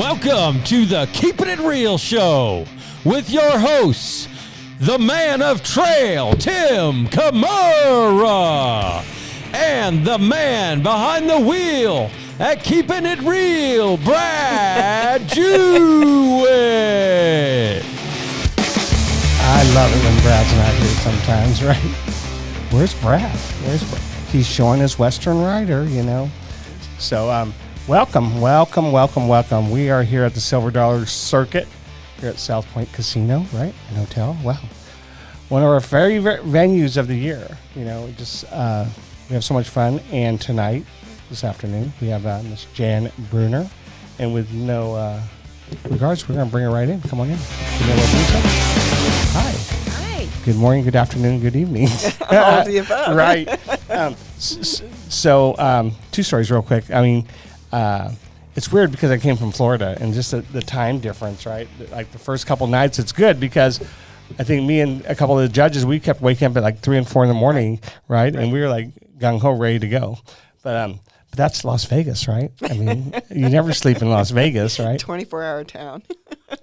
Welcome to the Keeping It Real Show with your hosts, the man of trail, Tim Kamara, and the man behind the wheel at Keeping It Real, Brad Jewett. I love it when Brad's not here sometimes, right? Where's Brad? He's showing his Western rider, you know. So, welcome. We are here at the Silver Dollar Circuit here at South Point Casino, right? And Hotel. Wow. One of our favorite venues of the year. You know, just we have so much fun. And tonight, this afternoon, we have Miss Jan Bruner. And with no regards, we're going to bring her right in. Come on in. Hi. Good morning, good afternoon, good evening. All of the above. Right. So, two stories real quick. I mean, it's weird because I came from Florida and just the time difference, right? Like the first couple nights, it's good because I think me and a couple of the judges, we kept waking up at like 3 and 4 in the morning, right? And we were like gung-ho, ready to go. But that's Las Vegas, right? I mean, you never sleep in Las Vegas, right? 24-hour town.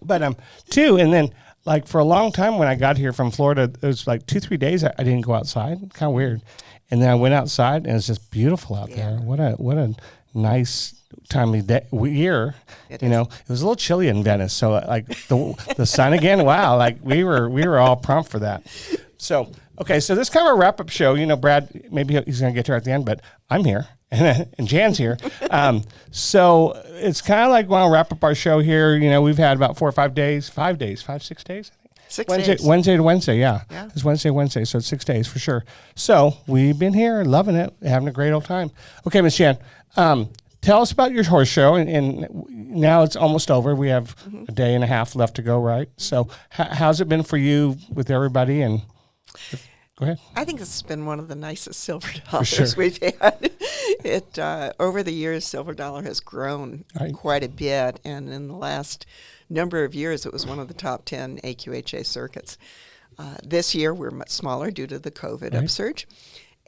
But two, and then like for a long time when I got here from Florida, it was like 2-3 days I didn't go outside. Kind of weird. And then I went outside and it's just beautiful out there. What a nice time of year. It was a little chilly in Venice. So like the sun again, wow, like we were all prompt for that. So, okay, so this kind of a wrap-up show. You know, Brad, maybe he's going to get to her at the end, but I'm here and Jan's here. So it's kind of like want to wrap up our show here. You know, we've had about 4 or 5 days, 6 days, I think. 6 Wednesday, days. Wednesday to Wednesday, yeah. It's Wednesday, so it's 6 days for sure. So we've been here, loving it, having a great old time. Okay, Miss Jan, tell us about your horse show, and now it's almost over. We have a day and a half left to go, right? So how's it been for you with everybody? And go ahead. I think it's been one of the nicest silver dollars we've had. It over the years, silver dollar has grown quite a bit, and in the last number of years, it was one of the top 10 AQHA circuits. This year, we're much smaller due to the COVID upsurge,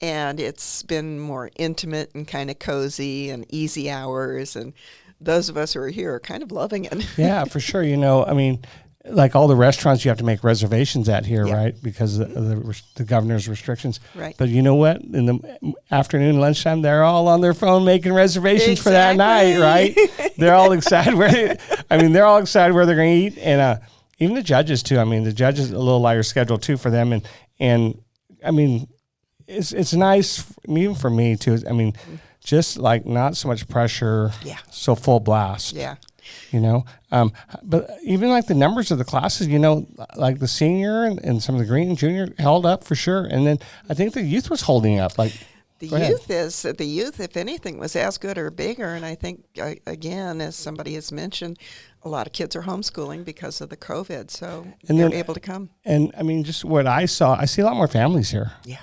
and it's been more intimate and kind of cozy and easy hours, and those of us who are here are kind of loving it. Yeah, for sure. You know, I mean, like all the restaurants you have to make reservations at here, right? Because of the governor's restrictions. Right. But you know what? In the afternoon, lunchtime, they're all on their phone making reservations for that night, right? They're all excited they're all excited where they're going to eat. And even the judges too. I mean, the judges a little lighter schedule too for them. And I mean, it's nice even for me too. I mean, just like not so much pressure. Yeah. So full blast. Yeah. You know, but even like the numbers of the classes, you know, like the senior and some of the green and junior held up for sure. And then I think the youth was holding up. Like the youth, if anything, was as good or bigger. And I think, again, as somebody has mentioned, a lot of kids are homeschooling because of the COVID. So they're able to come. And I mean, just what I see a lot more families here. Yeah.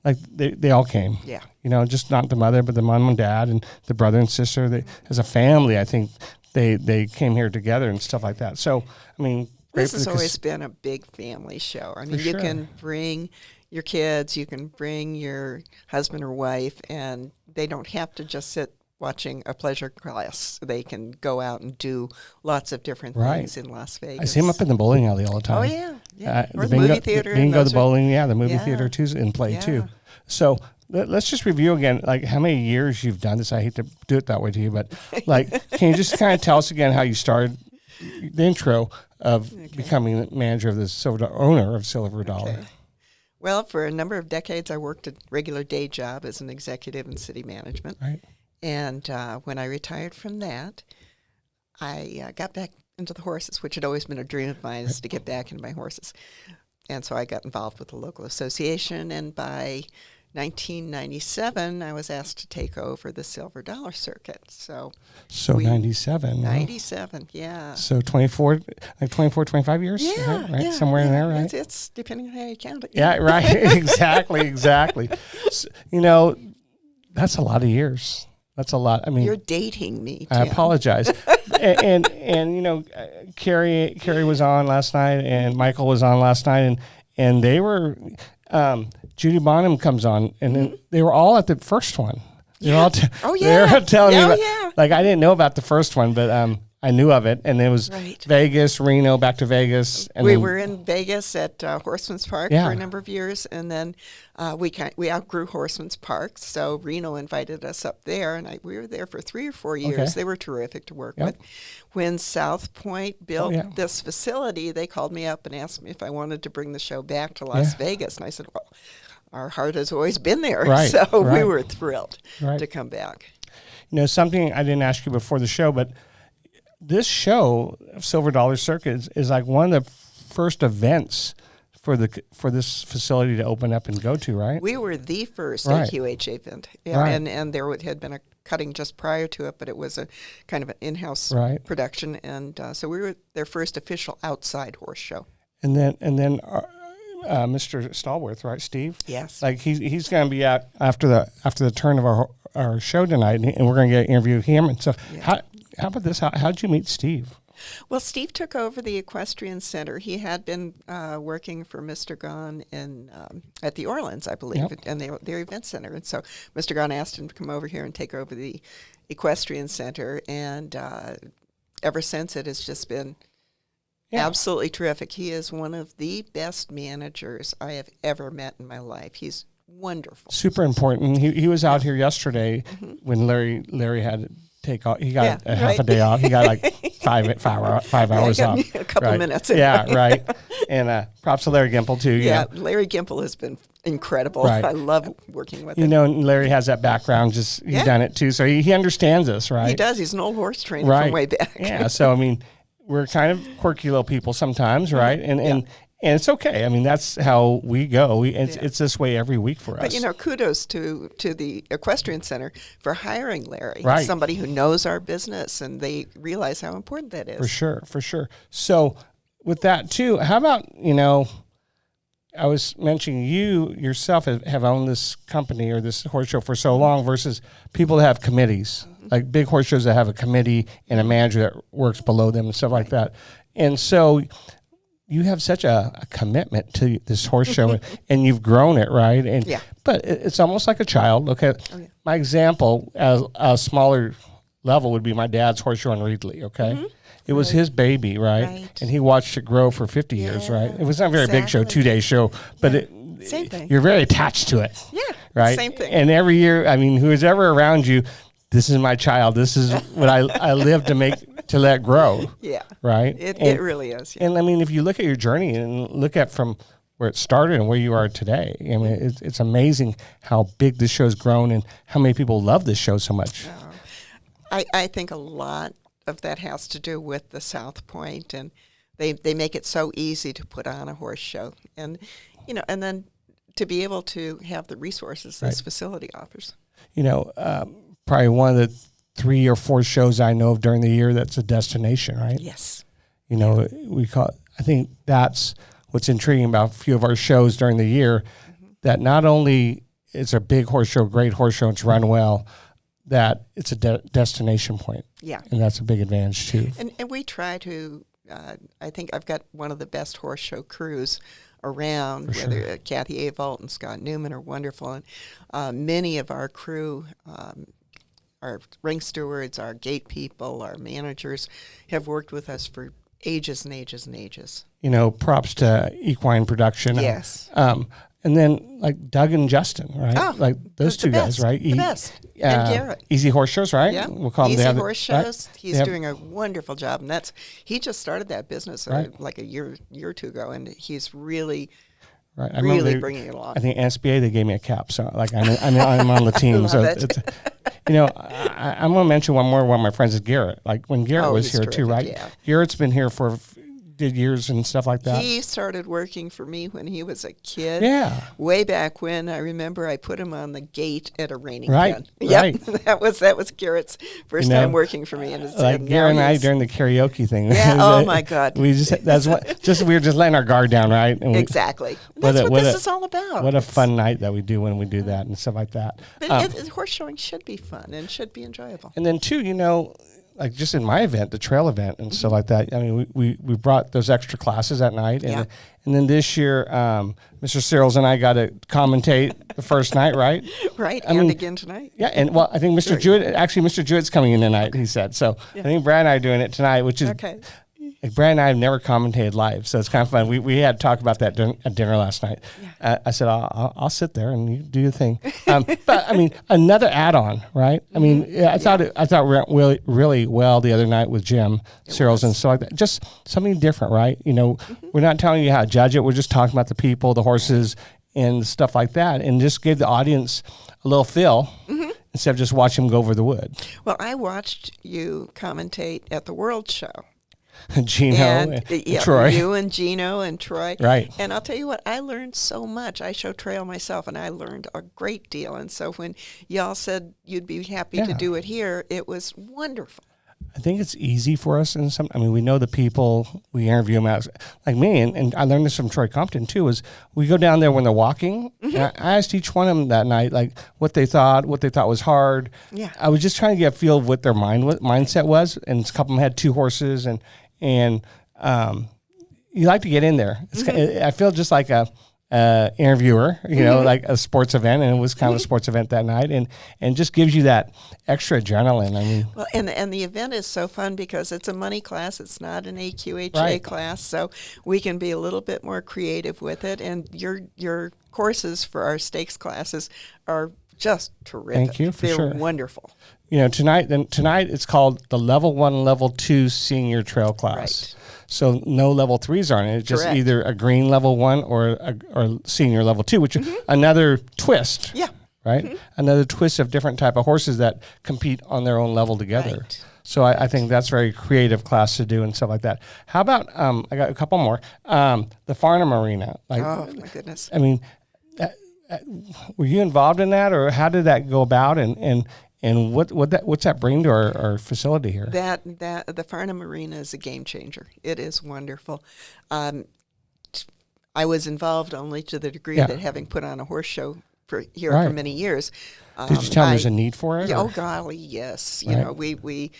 Like they all came. Yeah. You know, just not the mother, but the mom and dad and the brother and sister. They, as a family, I think they came here together and stuff like that. So, I mean, this has always been a big family show. I mean, you can bring your kids, you can bring your husband or wife, and they don't have to just sit watching a pleasure class. They can go out and do lots of different things in Las Vegas. I see them up in the bowling alley all the time. Oh, yeah. Or the movie theater. The bingo, the bowling, the movie theater too in play too. So let's just review again, like how many years you've done this. I hate to do it that way to you, but like, can you just kind of tell us again how you started the intro of becoming the manager of the owner of Silver Dollar? Okay. Well, for a number of decades, I worked a regular day job as an executive in city management. Right. And when I retired from that, I got back into the horses, which had always been a dream of mine, is to get back into my horses. And so I got involved with the local association, and by 1997, I was asked to take over the Silver Dollar Circuit. So 97. 97, yeah. So 24, 25 years? Yeah. Right? Somewhere in there, right? It's depending on how you count it. Yeah, right. exactly. So, you know, that's a lot of years. That's a lot. I mean, you're dating me, Tim. I apologize. and you know, Carrie was on last night, and Michael was on last night, and they were. Judy Bonham comes on, and then they were all at the first one. They're all oh yeah, they're telling me. Yeah. Like I didn't know about the first one, but I knew of it, and it was Vegas, Reno, back to Vegas. And we were in Vegas at Horseman's Park for a number of years, and then we outgrew Horseman's Park, so Reno invited us up there, and we were there for 3 or 4 years. Okay. They were terrific to work with. When South Point built this facility, they called me up and asked me if I wanted to bring the show back to Las Vegas, and I said, well, our heart has always been there, so we were thrilled to come back. You know, something I didn't ask you before the show, but this show, Silver Dollar Circuit, is like one of the first events for this facility to open up and go to, right? We were the first AQH event, and there had been a cutting just prior to it, but it was a kind of an in-house production, and so we were their first official outside horse show. And then Mr. Stallworth, right, Steve? Yes. Like he's going to be out after the turn of our show tonight, and we're going to get interview him and stuff. Yeah. How about this? How'd you meet Steve? Well, Steve took over the Equestrian Center. He had been working for Mr. Gahn at the Orleans, I believe, and their event center. And so Mr. Gahn asked him to come over here and take over the Equestrian Center. And ever since, it has just been absolutely terrific. He is one of the best managers I have ever met in my life. He's wonderful. Super important. He was out here yesterday when Larry had take off. He got a half a day off. He got like 5 hours off. A couple minutes. Yeah, right. And props to Larry Gimple too. Yeah, Larry Gimple has been incredible. Right. I love working with him. You know, Larry has that background. He's done it too, so he understands us, right? He does. He's an old horse trainer from way back. Yeah. So I mean, we're kind of quirky little people sometimes, right? And it's okay. I mean, that's how we go. It's this way every week for us. But, you know, kudos to the Equestrian Center for hiring Larry, somebody who knows our business, and they realize how important that is. For sure. So with that, too, how about, you know, I was mentioning you yourself have owned this company or this horse show for so long versus people that have committees, like big horse shows that have a committee and a manager that works below them and stuff like that. And so you have such a commitment to this horse show, and you've grown it, right? And but it's almost like a child. Okay, my example as a smaller level would be my dad's horse show in Reedley. Okay, it was his baby, right? And he watched it grow for 50 years, right? It was not a very big show, 2-day show, but same thing. You're very attached to it. Yeah, right. Same thing. And every year, I mean, who's ever around you, this is my child. This is what I live to let grow. Yeah. Right? It really is. Yeah. And I mean, if you look at your journey and look at from where it started and where you are today, I mean, it's amazing how big this show's grown and how many people love this show so much. I think a lot of that has to do with the South Point, and they make it so easy to put on a horse show. And, you know, and then to be able to have the resources this facility offers. You know, probably one of the 3 or 4 shows I know of during the year that's a destination, right? Yes. You know, I think that's what's intriguing about a few of our shows during the year, that not only is a big horse show, great horse show, it's run well, that it's a destination point. Yeah. And that's a big advantage too. And we try to, I think I've got one of the best horse show crews around, whether Kathy Avalt and Scott Newman are wonderful. And many of our crew, our ring stewards, our gate people, our managers have worked with us for ages and ages and ages. You know, props to equine production. Yes. And then like Doug and Justin, right? Oh, like those two guys, right? The best. And Garrett. Easy Horse Shows, right? Yeah. We'll call Easy them Horse Shows. Right? He's doing a wonderful job, and he just started that business like a year or two ago, and he's really. Right, really bringing it along. I think SBA they gave me a cap, so like I'm on the team. So it's, you know, I'm going to mention one of my friends is Garrett. Like when Garrett was here too, right? Yeah. Garrett's been here for did years and stuff like that. He started working for me when he was a kid. Yeah. Way back when, I remember I put him on the gate at a reining pen. Yep. Right. that was Garrett's first time working for me. And like Garrett and I during the karaoke thing. Yeah. Oh my God. We we were just letting our guard down, right? And exactly. That's what this is all about. What a fun night that we do when we do that and stuff like that. But horse showing should be fun and should be enjoyable. And then too, you know, like just in my event, the trail event and stuff like that. I mean, we brought those extra classes at night, and then this year, Mr. Searles and I got to commentate the first night, right? Right, and again tonight. Yeah, and well, I think Mr. Jewett, coming in tonight. He said so. I think Brad and I are doing it tonight, which is okay. Like Brad and I have never commentated live, so it's kind of fun. We had to talk about that at dinner last night. Yeah. I said, I'll sit there and you do your thing. But I mean, another add-on, right? I mean, I thought it went really, really well the other night with Jim Searles and stuff like that. Just something different, right? You know, we're not telling you how to judge it. We're just talking about the people, the horses, and stuff like that, and just give the audience a little feel instead of just watching them go over the wood. Well, I watched you commentate at the World Show. Gino and Troy. You and Gino and Troy. Right. And I'll tell you what, I learned so much. I show trail myself, and I learned a great deal. And so when y'all said you'd be happy to do it here, it was wonderful. I think it's easy for us. We know the people, we interview them out. Like me, and I learned this from Troy Compton too, is we go down there when they're walking. And I asked each one of them that night, like what they thought was hard. Yeah. I was just trying to get a feel of what their mindset was. And a couple of them had 2 horses, and you like to get in there. I feel just like a interviewer, like a sports event, and it was kind of a sports event that night, and just gives you that extra adrenaline. I mean, well, and the event is so fun because it's a money class. It's not an AQHA class, so we can be a little bit more creative with it. And your courses for our stakes classes are just terrific. Thank you. They're wonderful. Tonight it's called the Level 1, Level 2 Senior Trail Class. Right. So no Level 3s on it. It's just either a green Level 1 or Senior Level 2, which is another twist. Yeah. Right? Another twist of different type of horses that compete on their own level together. Right. So I think that's a very creative class to do and stuff like that. How about, I got a couple more, the Farnham Arena. Oh, my goodness. I mean, were you involved in that, or how did that go about, and what's that bring to our facility here? That the Farnham Arena is a game changer. It is wonderful. I was involved only to the degree that having put on a horse show for many years. Did you tell them there's a need for it? Oh golly, yes. You know, we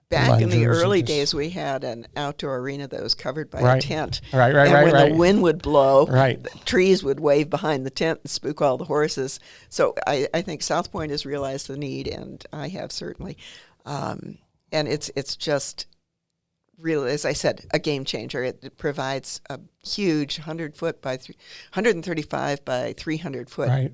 back in the early days, we had an outdoor arena that was covered by a tent. And when the wind would blow, the trees would wave behind the tent and spook all the horses. So I think South Point has realized the need, and I have certainly. And it's just really, as I said, a game changer. It provides a huge 135 by 300 foot.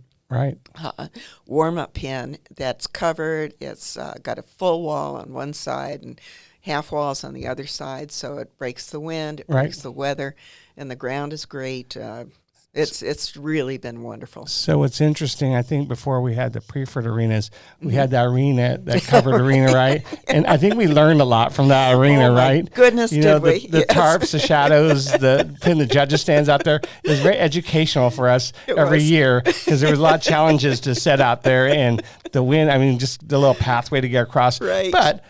Warm-up pen that's covered. It's got a full wall on one side and half walls on the other side, so it breaks the wind, it breaks the weather, and the ground is great. It's really been wonderful. So it's interesting. I think before we had the Preferred arenas, we had that arena, that covered arena, right? And I think we learned a lot from that arena, right? Goodness, did we? The tarps, the shadows, putting the judges' stands out there. It was very educational for us every year because there was a lot of challenges to set out there, and the wind. I mean, just the little pathway to get across. Right. But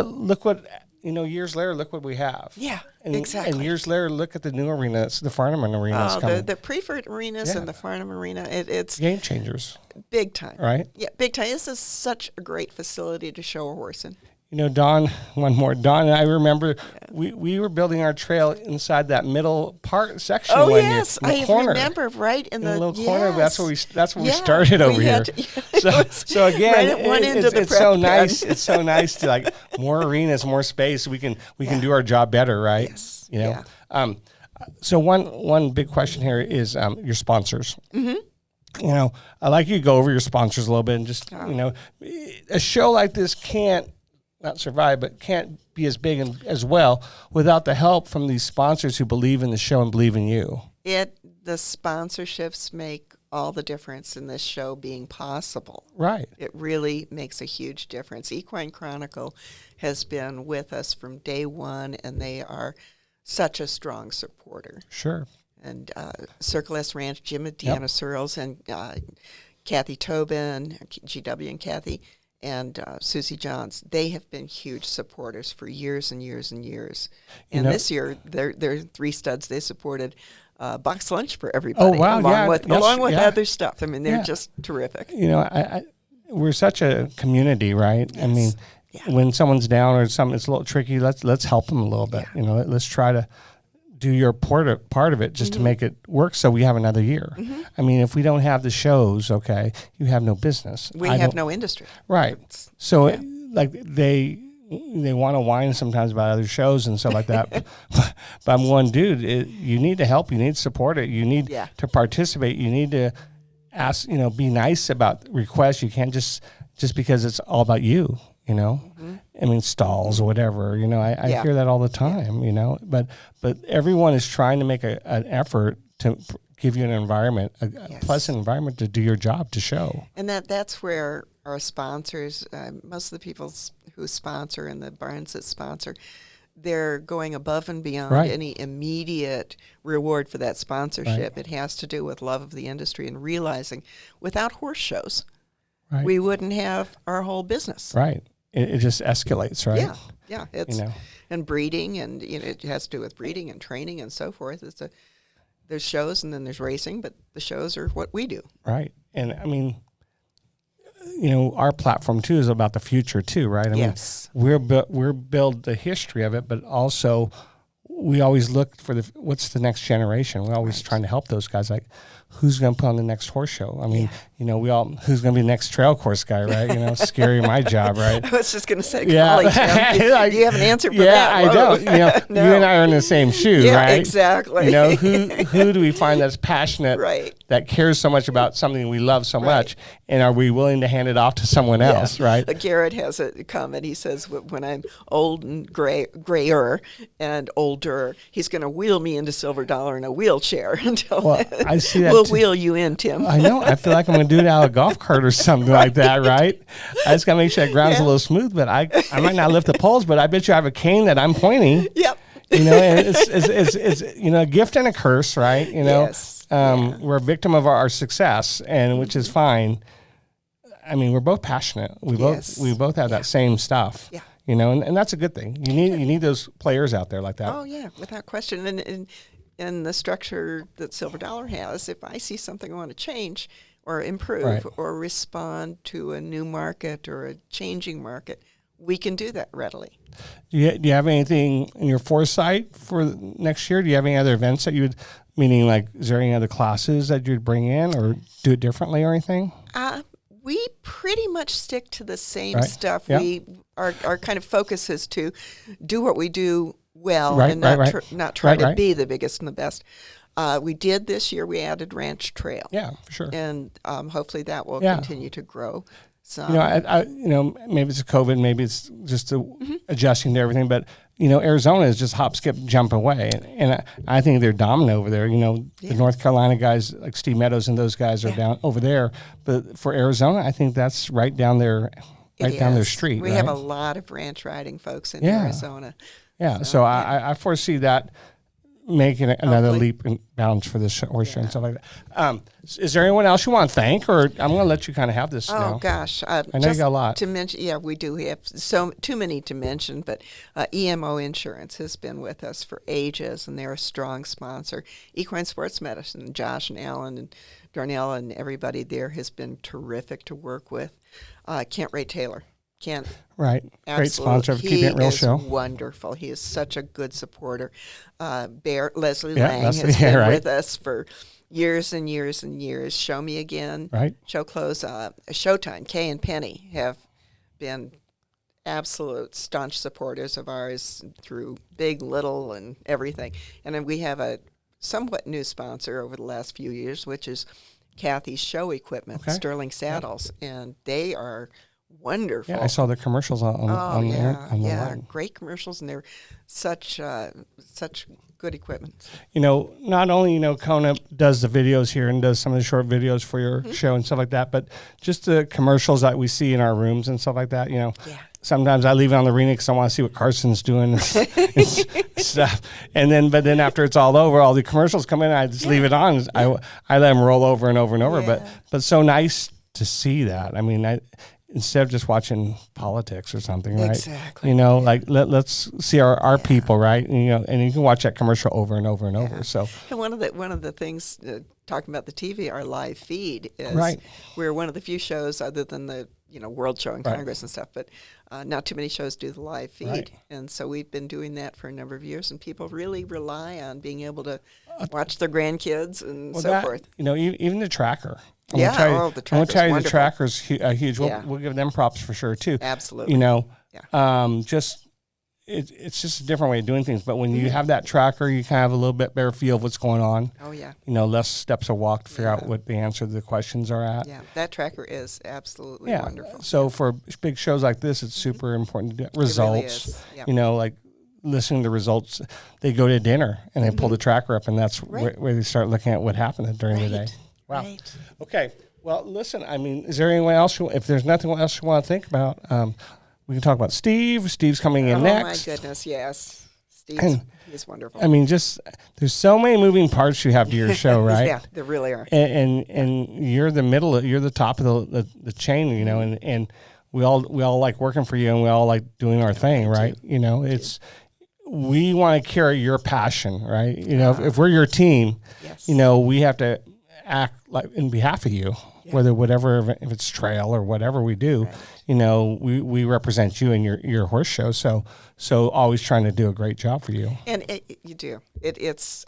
look what. Years later, look what we have. Yeah, exactly. And years later, look at the new arena. It's the Farnham Arena. The Preferred arenas and the Farnham Arena. It's game changers. Big time. Right? Yeah, big time. This is such a great facility to show a horse in. Don and I remember we were building our trail inside that middle section. Oh, yes. I remember right in the little corner. That's where we started over here. So again, right at one end of the it's so nice. It's so nice to like more arenas, more space. We can do our job better, right? Yes. So one big question here is your sponsors. Mm-hmm. I'd like you to go over your sponsors a little bit and just a show like this can't not survive, but can't be as big and as well without the help from these sponsors who believe in the show and believe in you. The sponsorships make all the difference in this show being possible. Right. It really makes a huge difference. Equine Chronicle has been with us from day one, and they are such a strong supporter. Sure. And Circle S Ranch, Jim and Deanna Searles, and Kathy Tobin, GW and Kathy, and Susie Johns, they have been huge supporters for years and years and years. And this year, they're 3 studs. They supported box lunch for everybody. Oh, wow. Along with other stuff. I mean, they're just terrific. We're such a community, right? Yes. I mean, when someone's down or something, it's a little tricky. Let's help them a little bit. Yeah. Let's try to do your part of it just to make it work so we have another year. I mean, if we don't have the shows, okay, you have no business. We have no industry. Right. So they want to whine sometimes about other shows and stuff like that. but I'm one dude, you need to help, you need to support it, you need to participate, you need to ask, be nice about requests. You can't just because it's all about you, I mean, stalls or whatever, I hear that all the time, but everyone is trying to make an effort to give you an environment, a pleasant environment to do your job, to show. And that's where our sponsors, most of the people who sponsor and the barns that sponsor, they're going above and beyond any immediate reward for that sponsorship. It has to do with love of the industry and realizing without horse shows, we wouldn't have our whole business. Right. It just escalates, right? Yeah. It's and breeding, and it has to do with breeding and training and so forth. There's shows and then there's racing, but the shows are what we do. Right. And I mean, our platform too is about the future too, right? I mean, we're build the history of it, but also we always look for what's the next generation. We're always trying to help those guys. Like, who's going to put on the next horse show? I mean, who's going to be the next trail course guy, right? Scary my job, right? I was just going to say, golly, Tim, do you have an answer for that? Yeah, I don't. No. You and I are in the same shoe, right? Exactly. Who do we find that's passionate, that cares so much about something we love so much, and are we willing to hand it off to someone else, right? Garrett has a comment. He says, when I'm old and grayer and older, he's going to wheel me into Silver Dollar in a wheelchair until I see that. Wheel you in, Tim. I know. I feel like I'm going to do it out of a golf cart or something like that, right? I just got to make sure that ground's a little smooth, but I might not lift the poles, but I bet you I have a cane that I'm pointing. Yep. And it's a gift and a curse, right? Yes. We're a victim of our success, and which is fine. I mean, we're both passionate. We both have that same stuff. Yeah. And that's a good thing. You need those players out there like that. Oh yeah, without question. And in the structure that Silver Dollar has, if I see something I want to change or improve or respond to a new market or a changing market, we can do that readily. Do you have anything in your foresight for next year? Do you have any other events that you would, meaning like, is there any other classes that you'd bring in or do it differently or anything? We pretty much stick to the same stuff. Yep. Our kind of focus is to do what we do well and not try to be the biggest and the best. We did this year. We added Ranch Trail. Yeah, for sure. And hopefully that will continue to grow. So, maybe it's COVID, maybe it's just adjusting to everything, but Arizona is just hop, skip, jump away, and I think they're dominant over there. The North Carolina guys like Steve Meadows and those guys are down over there, but for Arizona, I think that's right down their street. We have a lot of ranch riding folks in Arizona. Yeah, so I foresee that making another leap and bounds for this horse show and stuff like that. Is there anyone else you want to thank, or I'm going to let you kind of have this now? Oh, gosh. I know you got a lot. To mention, we do have too many to mention, but EMO Insurance has been with us for ages, and they're a strong sponsor. Equine Sports Medicine, Josh and Alan and Darnell and everybody there has been terrific to work with. Kent Ray Taylor. Kent. Right. Great sponsor of Keeping It Real Show. He is wonderful. He is such a good supporter. Leslie Lang has been with us for years and years and years. Show Me Again. Right. Show Close. Showtime. Kay and Penny have been absolute staunch supporters of ours through big, little, and everything. And then we have a somewhat new sponsor over the last few years, which is Kathy's Show Equipment, Sterling Saddles. And they are wonderful. Yeah, I saw the commercials on the great commercials, and they're such good equipment. Not only Kona does the videos here and does some of the short videos for your show and stuff like that, but just the commercials that we see in our rooms and stuff like that. Sometimes I leave it on the arena because I want to see what Carson's doing and stuff. But then after it's all over, all the commercials come in, and I just leave it on. I let them roll over and over and over. But so nice to see that. I mean, instead of just watching politics or something, right? Exactly. You know, like let's see our people, right? And, you know, and you can watch that commercial over and over and over. So, and one of the things talking about the TV, our live feed is right. We're one of the few shows other than the World Show and Congress and stuff, but not too many shows do the live feed, right. and so we've been doing that for a number of years, and people really rely on being able to watch their grandkids and so forth. You know, even the tracker. The tracker's I'm going to tell you wonderful. the tracker's huge. We'll give them props for sure too. Absolutely. You know, it's just a different way of doing things. But when you have that tracker, you kind of have a little bit better feel of what's going on. Oh, yeah. You know, less steps of walk to figure out what the answer to the questions are at. Yeah, that tracker is absolutely wonderful. So for big shows like this, it's super important to do results. It really is. Yeah. You know, like listening to results. They go to dinner and they pull the tracker up, and that's where they start looking at what happened during the day. Wow. Right. Okay. Well, listen, I mean, is there anyone else, if there's nothing else you want to think about, we can talk about Steve. Steve's coming in next. Oh, my goodness, yes. He's wonderful. I mean, just, there's so many moving parts you have to your show, right? Yeah, there really are. And you're you're the top of the chain, you know, and we all like working for you, and we all like doing our thing, right? You know, we want to carry your passion, right? You know, if we're your team, you know, we have to act like in behalf of you, whatever, if it's trail or whatever we do, you know, we represent you in your horse show. So always trying to do a great job for you. And you do.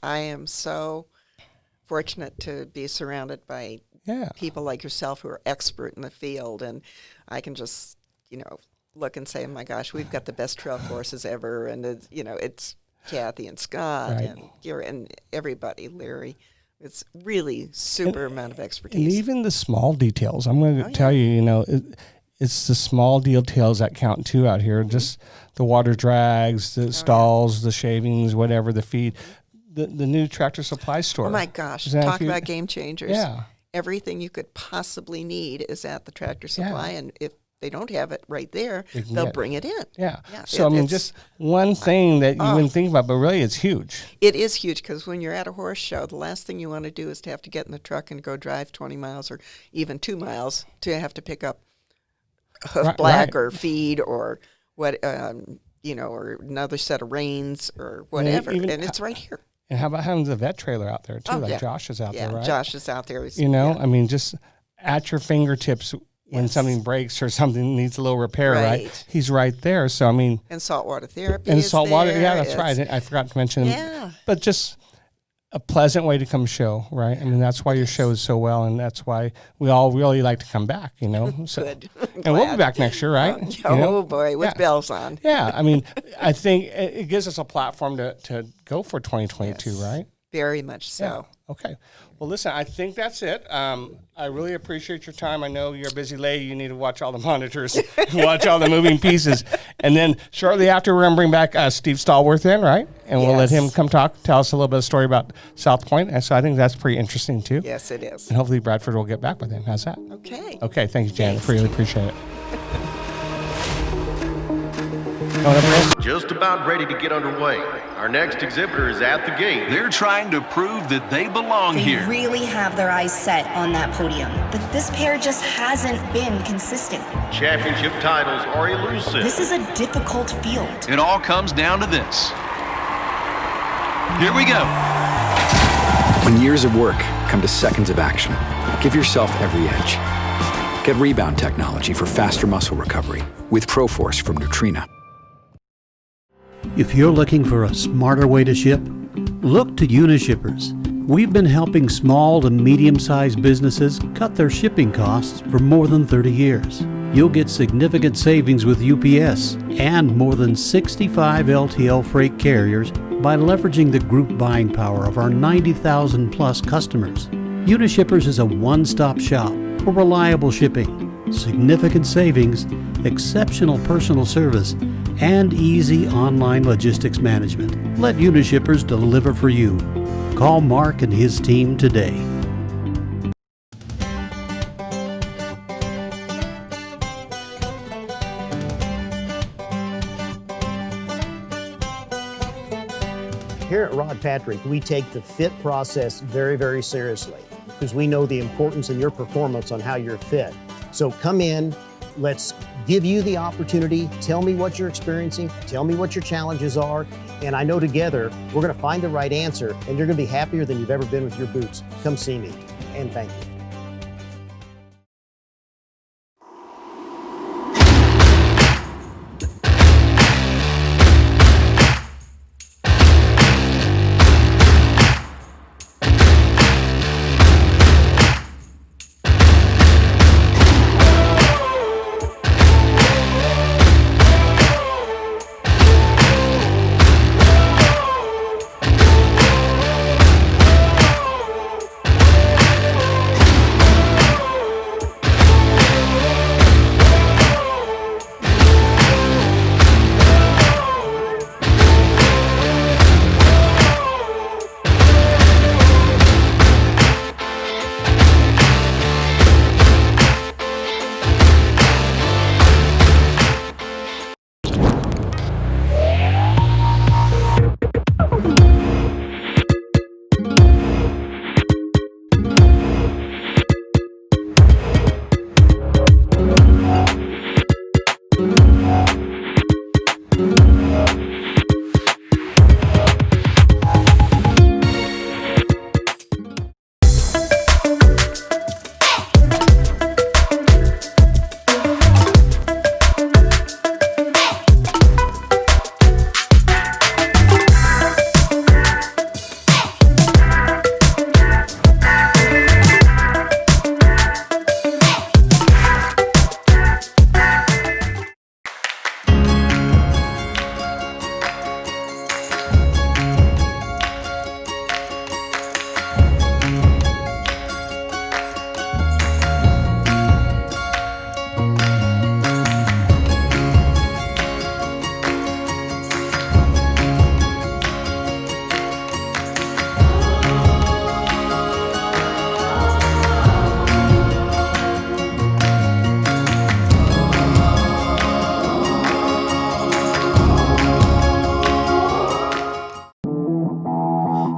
I am so fortunate to be surrounded by people like yourself who are expert in the field. And I can just, look and say, oh my gosh, we've got the best trail courses ever. And it's Kathy and Scott and everybody, Larry. It's really super amount of expertise. And even the small details. I'm going to tell you, it's the small details that count too out here. Just the water drags, the stalls, the shavings, whatever, the feed. The new Tractor Supply store. Oh my gosh, talk about game changers. Yeah. Everything you could possibly need is at the Tractor Supply, and if they don't have it right there, they'll bring it in. Yeah. So, just one thing that you wouldn't think about, but really it's huge. It is huge, because when you're at a horse show, the last thing you want to do is to have to get in the truck and go drive 20 miles or even 2 miles to have to pick up hoof black or feed or what, or another set of reins or whatever. And it's right here. And how about having the vet trailer out there, too? Josh is out there, right? Josh is out there. I mean, just at your fingertips. When something breaks or something needs a little repair, right? He's right there. So, I mean... And saltwater therapy And saltwater, that's right. I forgot to mention him. But just a pleasant way to come show, right? I mean, that's why your show is so well, and that's why we all really like to come back, So, Good. And we'll be back next year, right? Oh, boy, with bells on. Yeah, I mean, I think it gives us a platform to go for 2022, right? Very much so. Yeah. Okay. Well, listen, I think that's it. I really appreciate your time. I know you're a busy lady. You need to watch all the monitors, watch all the moving pieces. And then shortly after, we're going to bring back Steve Stallworth in, right? And we'll let him come tell us a little bit of story about South Point. And so I think that's pretty interesting, too. Yes, it is. And hopefully Bradford will get back with him. How's that? Okay. Okay. Thank you, Janet. Really appreciate it. Just about ready to get underway. Our next exhibitor is at the gate. They're trying to prove that they belong here. They really have their eyes set on that podium, but this pair just hasn't been consistent. Championship titles are elusive. This is a difficult field. It all comes down to this. Here we go. When years of work come to seconds of action, give yourself every edge. Get rebound technology for faster muscle recovery with ProForce from Nutrena. If you're looking for a smarter way to ship, look to Unishippers. We've been helping small to medium-sized businesses cut their shipping costs for more than 30 years. You'll get significant savings with UPS and more than 65 LTL freight carriers by leveraging the group buying power of our 90,000 plus customers. Unishippers is a one-stop shop for reliable shipping, significant savings, exceptional personal service, and easy online logistics management. Let Unishippers deliver for you. Call Mark and his team today. Here at Rod Patrick, we take the fit process very, very seriously because we know the importance in your performance on how you're fit. So come in, Let's give you the opportunity. Tell me what you're experiencing. Tell me what your challenges are. And I know together we're going to find the right answer, and you're going to be happier than you've ever been with your boots. Come see me, and thank you.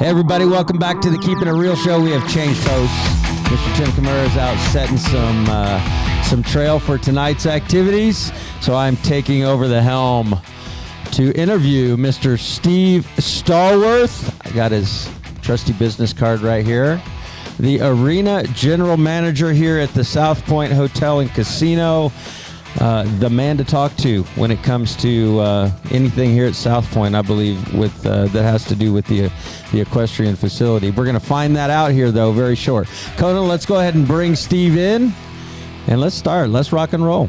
Hey everybody, welcome back to the Keeping It Real show. We have changed hosts. Mr. Tim Kamara is out setting some trail for tonight's activities, so I'm taking over the helm to interview Mr. Steve Stallworth. I got his trusty business card right here. The arena general manager here at the South Point Hotel and Casino. The man to talk to when it comes to anything here at South Point, I believe, with that has to do with the equestrian facility. We're going to find that out here, though, very short. Conan, let's go ahead and bring Steve in, and let's start. Let's rock and roll.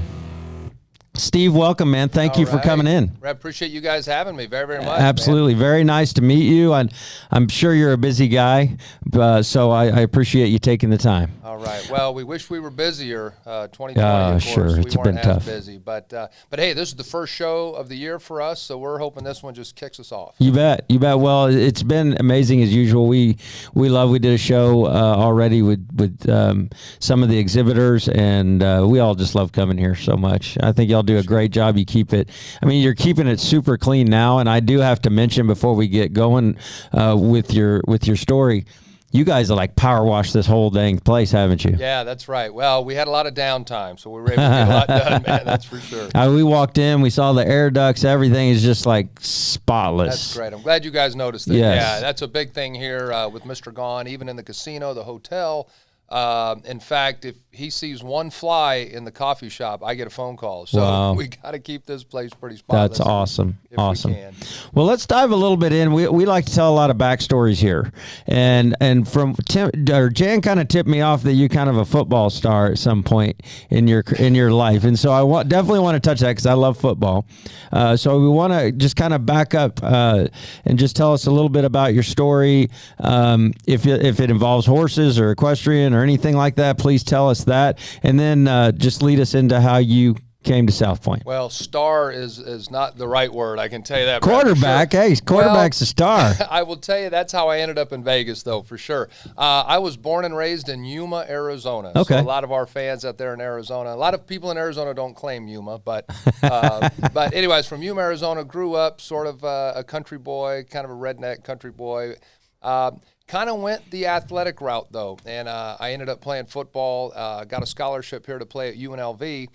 Steve, welcome, man. Thank you for coming in. I appreciate you guys having me very, very much. Absolutely. Man. Very nice to meet you. I'm sure you're a busy guy, so I appreciate you taking the time. All right. Well, we wish we were busier. 2020, of course, sure. It's we been weren't tough. as busy. But hey, this is the first show of the year for us, so we're hoping this one just kicks us off. You bet. You bet. Well, it's been amazing as usual. We did a show already with some of the exhibitors, and we all just love coming here so much. I think y'all do a great job. You keep it. I mean, you're keeping it super clean now, and I do have to mention before we get going with your story, you guys are like power wash this whole dang place, haven't you? Yeah, that's right. Well, we had a lot of downtime, so we were able to get a lot done, man. That's for sure. We walked in, we saw the air ducts, everything is just like spotless. That's great. I'm glad you guys noticed that. Yes. Yeah, that's a big thing here with Mr. Gone, even in the casino, the hotel. In fact, if he sees one fly in the coffee shop, I get a phone ccall. So we got to keep this place pretty spotless. That's awesome. Awesome. We can. Well, let's dive a little bit in. We like to tell a lot of backstories here, and from Jan kind of tipped me off that you kind of a football star at some point in your life, and so I definitely want to touch that because I love football. So we want to just kind of back up and just tell us a little bit about your story. If it involves horses or equestrian or anything like that, please tell us that, and then just lead us into how you came to South Point. Well, star is not the right word. I can tell you that. Quarterback, sure. Hey, quarterback's a star. I will tell you that's how I ended up in Vegas, though, for sure. I was born and raised in Yuma, Arizona. Okay. So a lot of our fans out there in Arizona, a lot of people in Arizona don't claim Yuma, but anyways, from Yuma, Arizona, grew up sort of a country boy, kind of a redneck country boy. Kind of went the athletic route, though, and I ended up playing football, got a scholarship here to play at UNLV,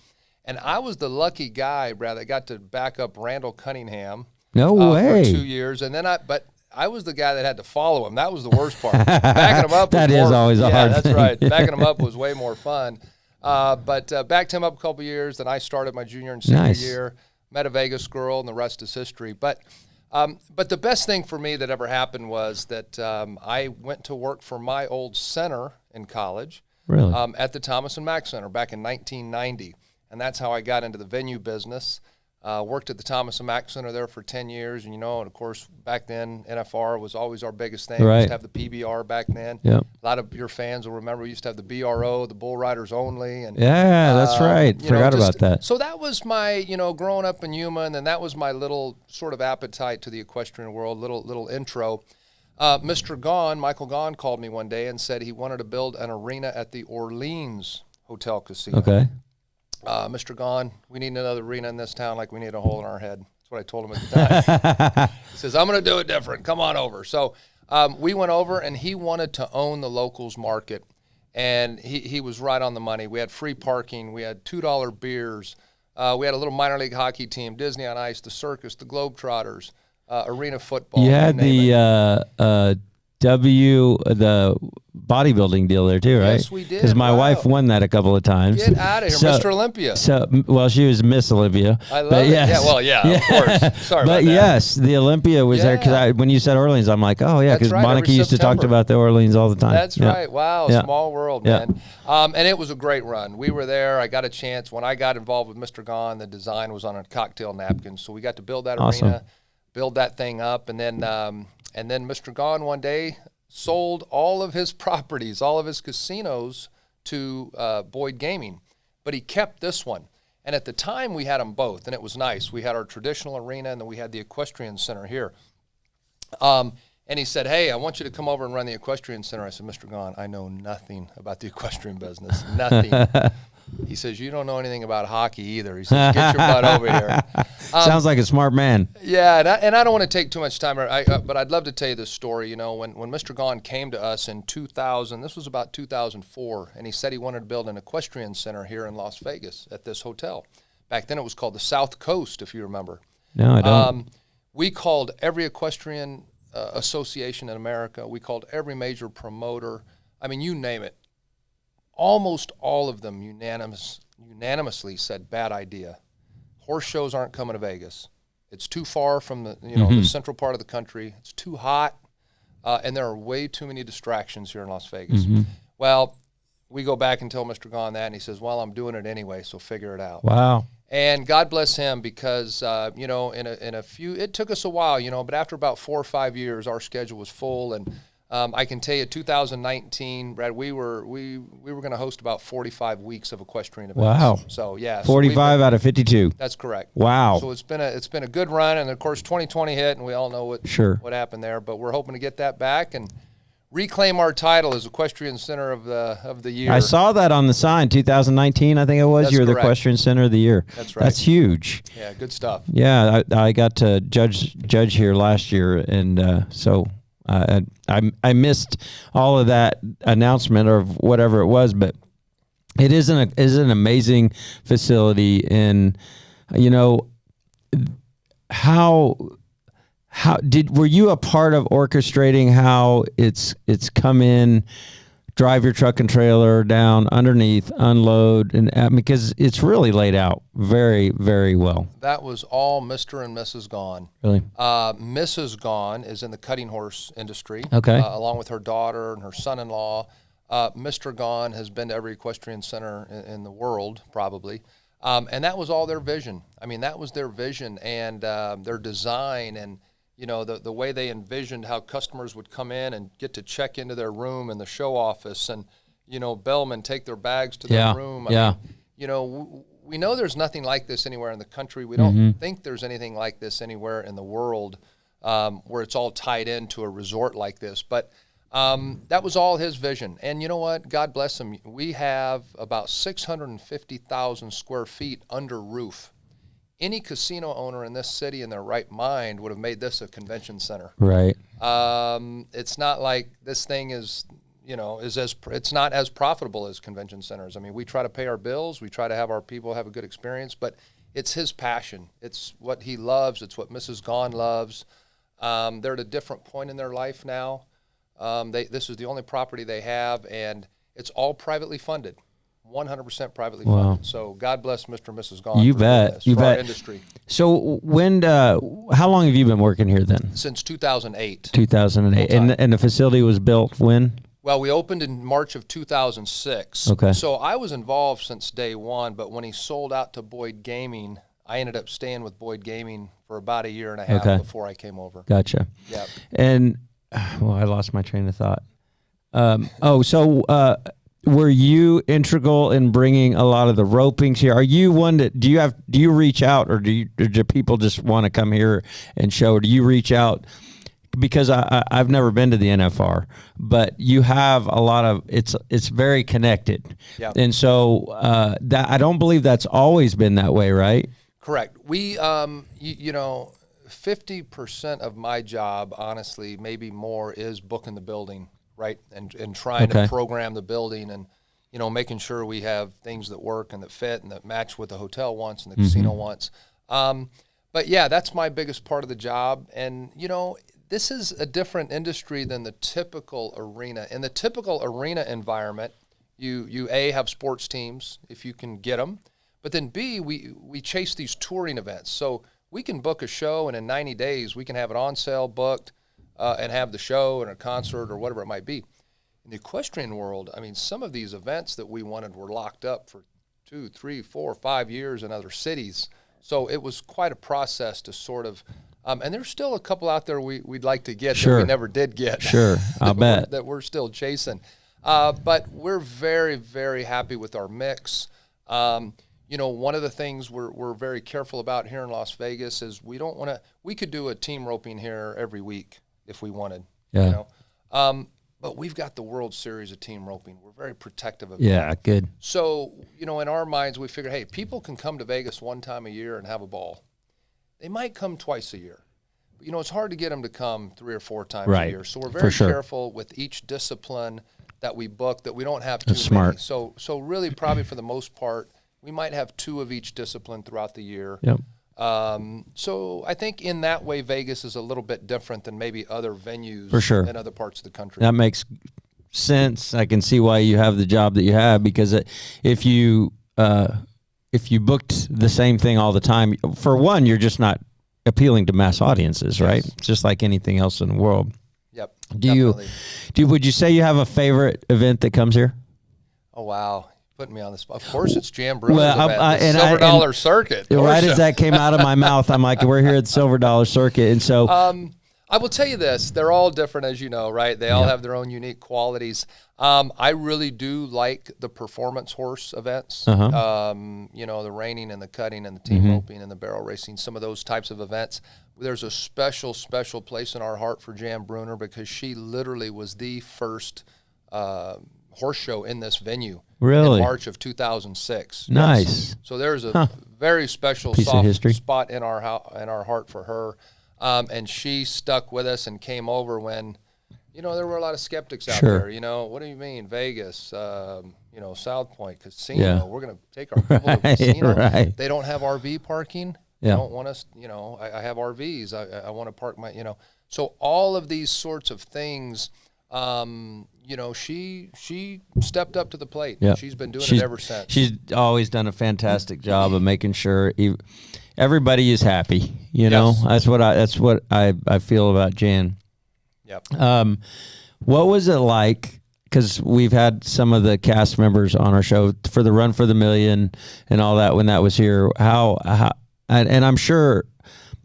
And I was the lucky guy, Brad, that got to back up Randall Cunningham. No way. For 2 years. And then I was the guy that had to follow him. That was the worst part. Backing him up that was is always a hard thing. thing. That's right. Backing him up was way more fun. But backed him up a couple years. Then I started my junior and senior year. Met a Vegas girl, and the rest is history. But the best thing for me that ever happened was that I went to work for my old center in college. Really? At the Thomas and Mack Center back in 1990. And that's how I got into the venue business. Worked at the Thomas and Mack Center there for 10 years. And, and of course, back then, NFR was always our biggest thing. Right. We used to have the PBR back then. Yep. A lot of your fans will remember we used to have the BRO, the Bull Riders Only. And yeah, that's right. Forgot about that. So that was my, growing up in Yuma, and then that was my little sort of appetite to the equestrian world, little intro. Mr. Gahn, Michael Gahn, called me one day and said he wanted to build an arena at the Orleans Hotel Casino. Okay. Mr. Gahn, we need another arena in this town like we need a hole in our head. That's what I told him at the time. He says, I'm going to do it different. Come on over. So we went over, and he wanted to own the locals market, and he was right on the money. We had free parking. We had $2 beers. We had a little minor league hockey team, Disney on Ice, the circus, the Globetrotters, arena football. You had the bodybuilding deal there too, right? Yes, we did. Because my wife won that a couple of times. Get out of here, Mr. Olympia. Well, she was Miss Olympia. I love it. Yeah, of course. Sorry about that. Yes, the Olympia was there because when you said Orleans, I'm like, oh yeah, because Monica used to talk about the Orleans all the time. That's right. Wow, small world, man. And it was a great run. We were there. I got a chance. When I got involved with Mr. Gahn, the design was on a cocktail napkin, so we got to build that arena, build that thing up, and then Mr. Gahn one day sold all of his properties, all of his casinos to Boyd Gaming, but he kept this one. And at the time, we had them both, and it was nice. We had our traditional arena, and then we had the equestrian center here. And he said, hey, I want you to come over and run the equestrian center. I said, Mr. Gahn, I know nothing about the equestrian business, nothing. He says, you don't know anything about hockey either. He says, get your butt over here. Sounds like a smart man. Yeah, and I don't want to take too much time, but I'd love to tell you this story. When Mr. Gahn came to us in 2000, this was about 2004, and he said he wanted to build an equestrian center here in Las Vegas at this hotel. Back then it was called the South Coast, if you remember. No, I don't. We called every equestrian association in America. We called every major promoter. I mean, you name it. Almost all of them unanimously said, bad idea. Horse shows aren't coming to Vegas. It's too far from the central part of the country. It's too hot, and there are way too many distractions here in Las Vegas. Mm-hmm. Well, we go back and tell Mr. Gahn that, and he says, well, I'm doing it anyway, so figure it out. Wow. And God bless him because, in a few, it took us a while, but after about 4 or 5 years, our schedule was full, and I can tell you, 2019, Brad, we were going to host about 45 weeks of equestrian events. Wow. So yeah, 45 out of 52. That's correct. Wow. So it's been a good run, and of course 2020 hit, and we all know what happened there. But we're hoping to get that back and reclaim our title as Equestrian Center of the Year. I saw that on the sign, 2019, I think it was. That's You're correct. the Equestrian Center of the Year. That's right. That's huge. Yeah, good stuff. Yeah, I got to judge here last year, and so. I missed all of that announcement or whatever it was, but it is an amazing facility. And were you a part of orchestrating how it's come in, drive your truck and trailer down underneath, unload, and because it's really laid out very, very well. That was all Mr. and Mrs. Gahn. Really? Mrs. Gahn is in the cutting horse industry. Okay. Along with her daughter and her son-in-law. Mr. Gahn has been to every equestrian center in the world, probably. And that was all their vision. I mean, that was their vision and their design and the way they envisioned how customers would come in and get to check into their room in the show office and, bellmen take their bags to their room. I mean, we know there's nothing like this anywhere in the country. We don't think there's anything like this anywhere in the world where it's all tied into a resort like this. But that was all his vision. And you know what? God bless him. We have about 650,000 square feet under roof. Any casino owner in this city in their right mind would have made this a convention center. Right. It's not like this thing is, it's not as profitable as convention centers. I mean, we try to pay our bills, we try to have our people have a good experience, but it's his passion. It's what he loves. It's what Mrs. Gahn loves. They're at a different point in their life now. This is the only property they have, and it's all privately funded, 100% privately funded. So God bless Mr. and Mrs. Gahn. You bet. You bet. Our industry. So how long have you been working here then? Since 2008. 2008. And the facility was built when? Well, we opened in March of 2006. Okay. So I was involved since day one, but when he sold out to Boyd Gaming, I ended up staying with Boyd Gaming for about a year and a half before I came over. Gotcha. Yep. And, I lost my train of thought. Were you integral in bringing a lot of the ropings here? Are you one that, do you reach out, or do people just want to come here and show, or do you reach out? Because I've never been to the NFR, but you have a lot of, it's very connected. Yeah. And so that, I don't believe that's always been that way, right? Correct. We, 50% of my job, honestly, maybe more, is booking the building, right? And trying to program the building and, making sure we have things that work and that fit and that match what the hotel wants and the casino wants. But yeah, that's my biggest part of the job. And, this is a different industry than the typical arena. In the typical arena environment, you A, have sports teams if you can get them, but then B, we chase these touring events. So we can book a show, and in 90 days, we can have it on sale, booked, and have the show and a concert or whatever it might be. In the equestrian world, I mean, some of these events that we wanted were locked up for 2, 3, 4, 5 years in other cities. So it was quite a process to sort of, and there's still a couple out there we'd like to get that we never did get. Sure, I'll bet. That we're still chasing. But we're very, very happy with our mix. One of the things we're very careful about here in Las Vegas is we could do a team roping here every week if we wanted. Yeah. But we've got the World Series of team roping. We're very protective of that. Yeah, good. So, in our minds, we figure, hey, people can come to Vegas one time a year and have a ball. They might come twice a year. But, it's hard to get them to come 3 or 4 times a year. So we're very careful with each discipline that we book that we don't have too many. So really, probably for the most part, we might have 2 of each discipline throughout the year. Yep. So I think in that way, Vegas is a little bit different than maybe other venues in other parts of the country. That makes sense. I can see why you have the job that you have, because if you booked the same thing all the time, for one, you're just not appealing to mass audiences, right? Just like anything else in the world. Yep. Would you say you have a favorite event that comes here? Oh, wow. Putting me on the spot. Of course, it's Jan Bruner's event, the Silver Dollar Circuit. Right as that came out of my mouth, I'm like, we're here at the Silver Dollar Circuit. And so I will tell you this. They're all different, as you know, right? They all have their own unique qualities. I really do like the performance horse events, the reining and the cutting and the team roping and the barrel racing, some of those types of events. There's a special, special place in our heart for Jan Bruner, because she literally was the first horse show in this venue. Really? In March of 2006. Nice. Yes. So there's a very special soft spot in our heart for her. And she stuck with us and came over when, there were a lot of skeptics out there. What do you mean, Vegas, South Point Casino? Yeah. We're going to take our people to the casino. Right. They don't have RV parking. They don't want us, I have RVs. I want to park my, So all of these sorts of things, she stepped up to the plate. Yeah. She's been doing it ever since. She's always done a fantastic job of making sure everybody is happy. That's what I feel about Jan. Yep. What was it like? Because we've had some of the cast members on our show for the Run for the Million and all that when that was here. And I'm sure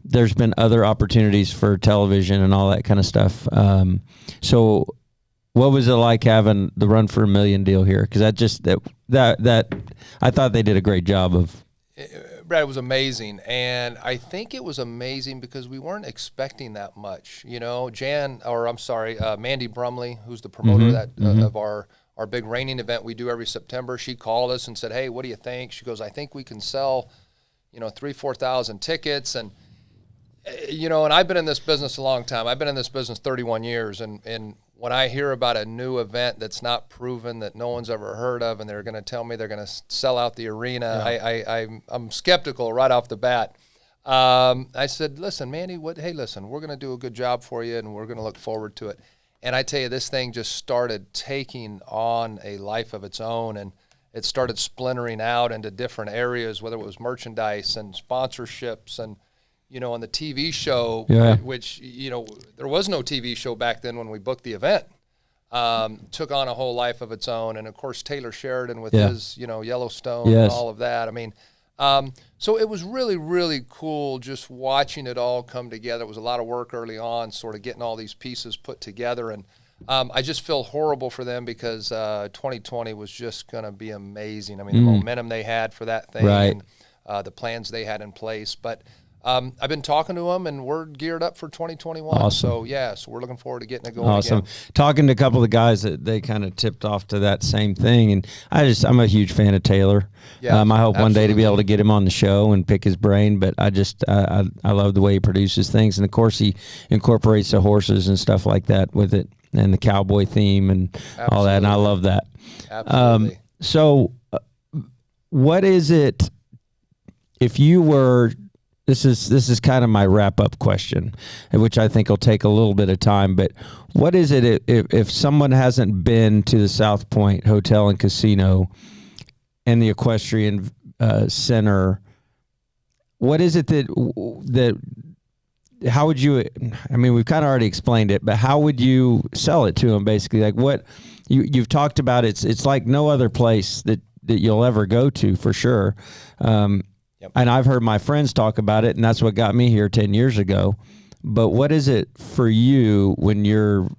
there's been other opportunities for television and all that kind of stuff. So what was it like having the Run for a Million deal here? Because that I thought they did a great job of. Brad, it was amazing, and I think it was amazing because we weren't expecting that much. Mandy Brumley, who's the promoter of our big reining event we do every September, she called us and said, "Hey, what do you think?" She goes, "I think we can sell, 3,000-4,000 tickets." And and I've been in this business a long time. I've been in this business 31 years, and when I hear about a new event that's not proven, that no one's ever heard of, and they're going to tell me they're going to sell out the arena, I'm skeptical right off the bat. I said, listen, Manny, hey, listen, we're going to do a good job for you, and we're going to look forward to it. And I tell you, this thing just started taking on a life of its own, and it started splintering out into different areas, whether it was merchandise and sponsorships and, on the TV show, which, there was no TV show back then when we booked the event, took on a whole life of its own. And, of course, Taylor Sheridan with his, Yellowstone and all of that. I mean, so it was really, really cool just watching it all come together. It was a lot of work early on, sort of getting all these pieces put together. And I just feel horrible for them because 2020 was just going to be amazing. I mean, the momentum they had for that thing and the plans they had in place. But I've been talking to them, and we're geared up for 2021. Awesome. So we're looking forward to getting it going again. Talking to a couple of the guys that they kind of tipped off to that same thing, and I'm a huge fan of Taylor. Yeah, I hope one day to be able to get him on the show and pick his brain, but I love the way he produces things, and of course he incorporates the horses and stuff like that with it, and the cowboy theme and all that, and I love that. Absolutely. So what is it, if you were... This is kind of my wrap-up question, which I think will take a little bit of time. But what is it if someone hasn't been to the South Point Hotel and Casino and the Equestrian Center? What is it that how would you? I mean, we've kind of already explained it, but how would you sell it to them? Basically, like what you've talked about. It's like no other place that you'll ever go to for sure. Yep. And I've heard my friends talk about it, and that's what got me here 10 years ago. But what is it for you when you're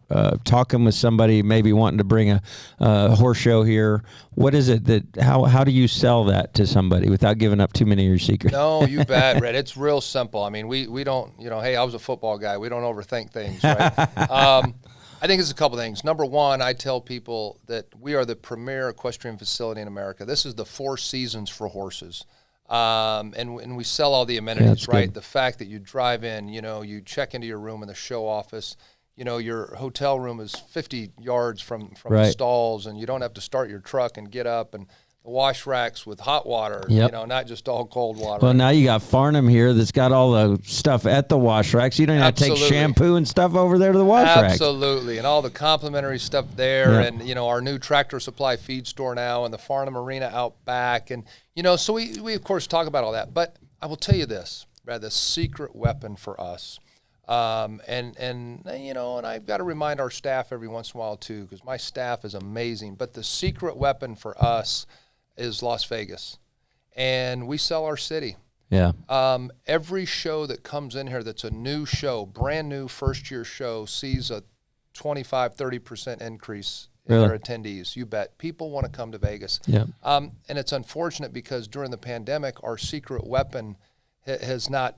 talking with somebody, maybe wanting to bring a horse show here? What is it how do you sell that to somebody without giving up too many of your secrets? No, you bet, Red. It's real simple. I mean, we don't, hey, I was a football guy. We don't overthink things, right? I think it's a couple things. Number one, I tell people that we are the premier equestrian facility in America. This is the Four Seasons for horses. And we sell all the amenities, right? Good. The fact that you drive in, you check into your room in the show office, your hotel room is 50 yards from the stalls, and you don't have to start your truck and get up, and the wash racks with hot water, not just all cold water. Well, now you got Farnham here that's got all the stuff at the wash racks. You don't have to take shampoo and stuff over there to the wash racks. Absolutely, and all the complimentary stuff there, and our new Tractor Supply feed store now, and the Farnham Arena out back, and so we of course talk about all that. But I will tell you this, Brad, the secret weapon for us, and I've got to remind our staff every once in a while too, because my staff is amazing. But the secret weapon for us is Las Vegas, and we sell our city. Yeah. Every show that comes in here that's a new show, brand new first-year show, sees a 25-30% increase in their attendees. You bet. People want to come to Vegas. Yeah. And it's unfortunate because during the pandemic, our secret weapon has not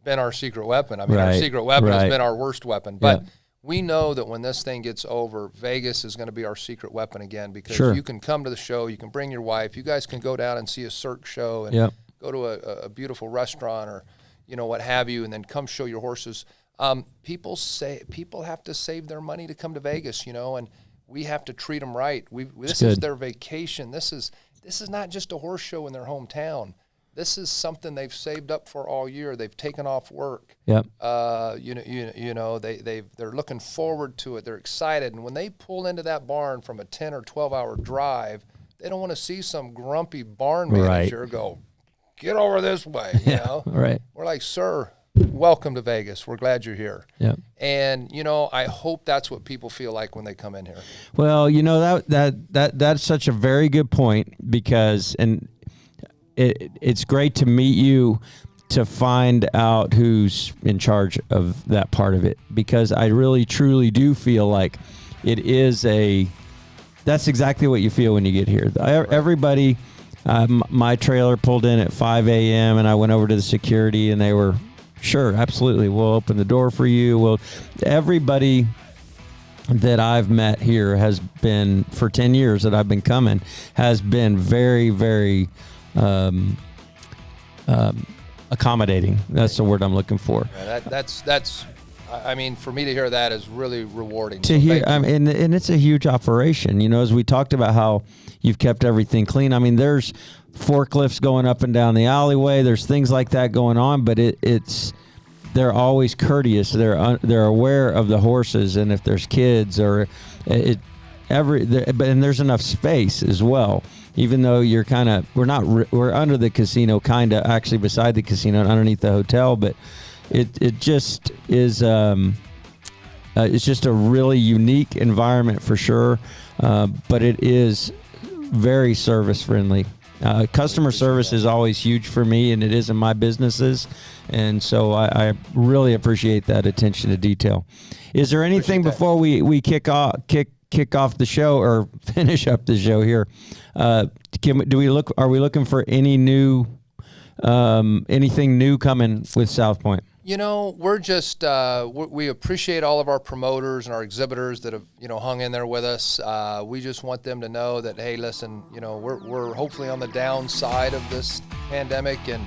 been our secret weapon. I mean, our secret weapon has been our worst weapon. But we know that when this thing gets over, Vegas is going to be our secret weapon again, because you can come to the show, you can bring your wife, you guys can go down and see a Cirque show and go to a beautiful restaurant or, what have you, and then come show your horses. People have to save their money to come to Vegas, and we have to treat them right. This is their vacation. This is not just a horse show in their hometown. This is something they've saved up for all year. They've taken off work. Yep. They're looking forward to it. They're excited. And when they pull into that barn from a 10 or 12-hour drive, they don't want to see some grumpy barn manager go, get over this way. Right. We're like, sir, welcome to Vegas. We're glad you're here. Yeah. And I hope that's what people feel like when they come in here. Well, that's such a very good point, because it's great to meet you, to find out who's in charge of that part of it, because I really truly do feel like it is that's exactly what you feel when you get here. Everybody, my trailer pulled in at 5 a.m. and I went over to the security and they were, sure, absolutely, we'll open the door for you. Well, everybody that I've met here has been, for 10 years that I've been coming, has been very, very accommodating. That's the word I'm looking for. Yeah, that's I mean, for me to hear that is really rewarding. To hear, and it's a huge operation. You know, as we talked about how you've kept everything clean. I mean, there's forklifts going up and down the alleyway. There's things like that going on, but they're always courteous. They're aware of the horses, and if there's kids or and there's enough space as well. Even though we're under the casino, kind of actually beside the casino, underneath the hotel, but it just is. It's just a really unique environment for sure, but it is very service friendly. Customer service is always huge for me, and it is in my businesses, and so I really appreciate that attention to detail. Is there anything before we kick off the show or finish up the show here? Are we looking for any new anything new coming with South Point? You know, we're just we appreciate all of our promoters and our exhibitors that have hung in there with us. We just want them to know that, hey, listen, we're hopefully on the downside of this pandemic, and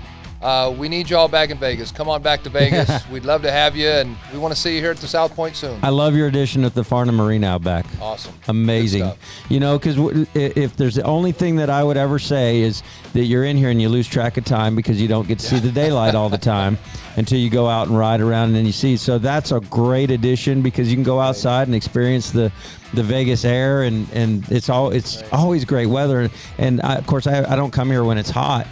we need you all back in Vegas. Come on back to Vegas. We'd love to have you, and we want to see you here at the South Point soon. I love your addition at the Farnham Marina out back. Awesome. Amazing. Because if there's the only thing that I would ever say is that you're in here and you lose track of time because you don't get to see the daylight all the time until you go out and ride around and then you see. So that's a great addition because you can go outside and experience the Vegas air, and it's always great weather. And of course, I don't come here when it's hot.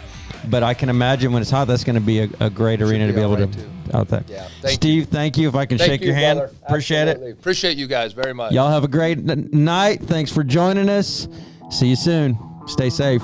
But I can imagine when it's hot, that's going to be a great arena to be able to out there. Yeah, Steve, thank you. If I can shake your hand, brother. Appreciate it. Appreciate you guys very much. Y'all have a great night. Thanks for joining us. See you soon. Stay safe.